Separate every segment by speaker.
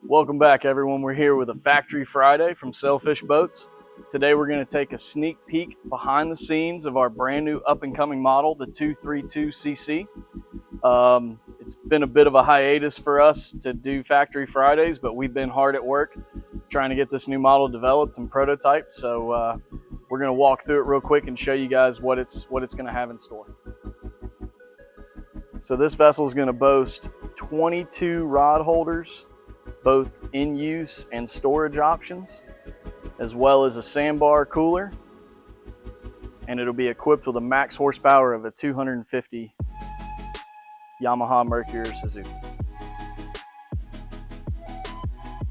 Speaker 1: Welcome back, everyone. We're here with a Factory Friday from Sailfish Boats. Today we're going to take a sneak peek behind the scenes of our brand new up-and-coming model, the 232cc. It's been a bit of a hiatus for us to do Factory Fridays, but we've been hard at work trying to get this new model developed and prototyped. So we're going to walk through it real quick and show you guys what it's going to have in store. So this vessel is going to boast 22 rod holders, both in use and storage options, as well as a sandbar cooler, and it'll be equipped with a max horsepower of a 250 Yamaha Mercury or Suzuki.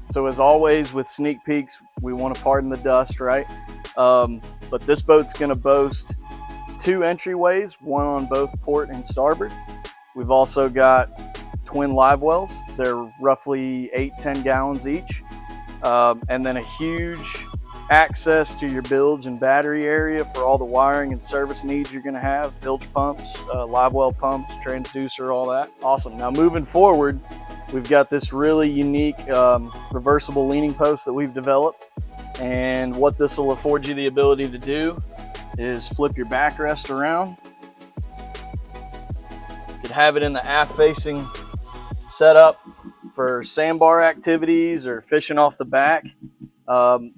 Speaker 1: So as always with sneak peeks, we want to pardon the dust, right? But this boat's going to boast 2 entryways, one on both port and starboard. We've also got twin live wells. They're roughly 8-10 gallons each, and then a huge access to your bilge and battery area for all the wiring and service needs you're going to have: bilge pumps, live well pumps, transducer, all that. Awesome. Now moving forward, we've got this really unique reversible leaning post that we've developed, and what this will afford you the ability to do is flip your backrest around. You could have it in the aft facing setup for sandbar activities or fishing off the back. The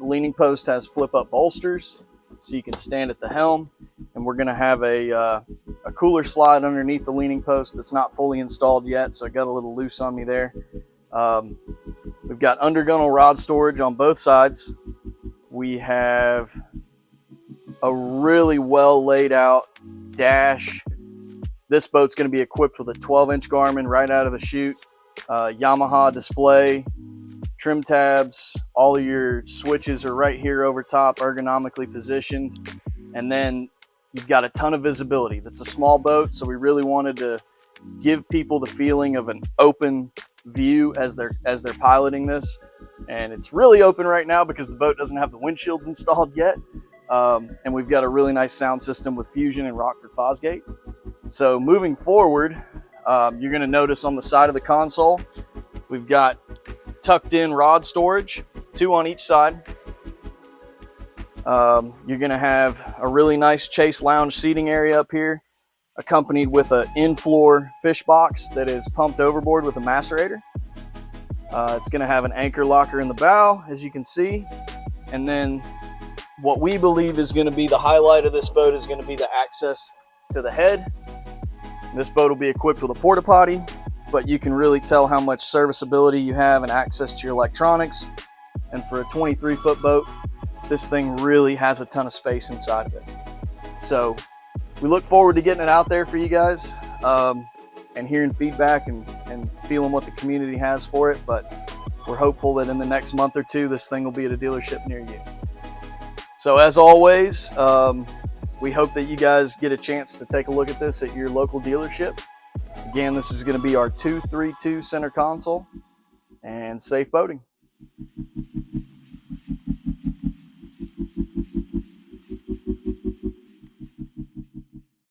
Speaker 1: leaning post has flip-up bolsters, so you can stand at the helm, and we're going to have a cooler slide underneath the leaning post that's not fully installed yet, so I got a little loose on me there. We've got undergunnel rod storage on both sides. We have a really well laid out dash. This boat's going to be equipped with a 12-inch Garmin right out of the chute, Yamaha display, trim tabs. All of your switches are right here over top, ergonomically positioned, and then you've got a ton of visibility. That's a small boat, so we really wanted to give people the feeling of an open view as they're piloting this. And it's really open right now because the boat doesn't have the windshields installed yet, and we've got a really nice sound system with Fusion and Rockford Fosgate. So moving forward, you're going to notice on the side of the console, we've got tucked in rod storage, 2 on each side. You're going to have a really nice chase lounge seating area up here, accompanied with an in-floor fish box that is pumped overboard with a macerator. It's going to have an anchor locker in the bow, as you can see. And then what we believe is going to be the highlight of this boat is going to be the access to the head. This boat will be equipped with a porta potty, but you can really tell how much serviceability you have and access to your electronics. And for a 23-foot boat, this thing really has a ton of space inside of it. So we look forward to getting it out there for you guys, and hearing feedback and feeling what the community has for it. But we're hopeful that in the next month or two, this thing will be at a dealership near you. So as always, we hope that you guys get a chance to take a look at this at your local dealership. Again, this is going to be our 232 center console, and safe boating.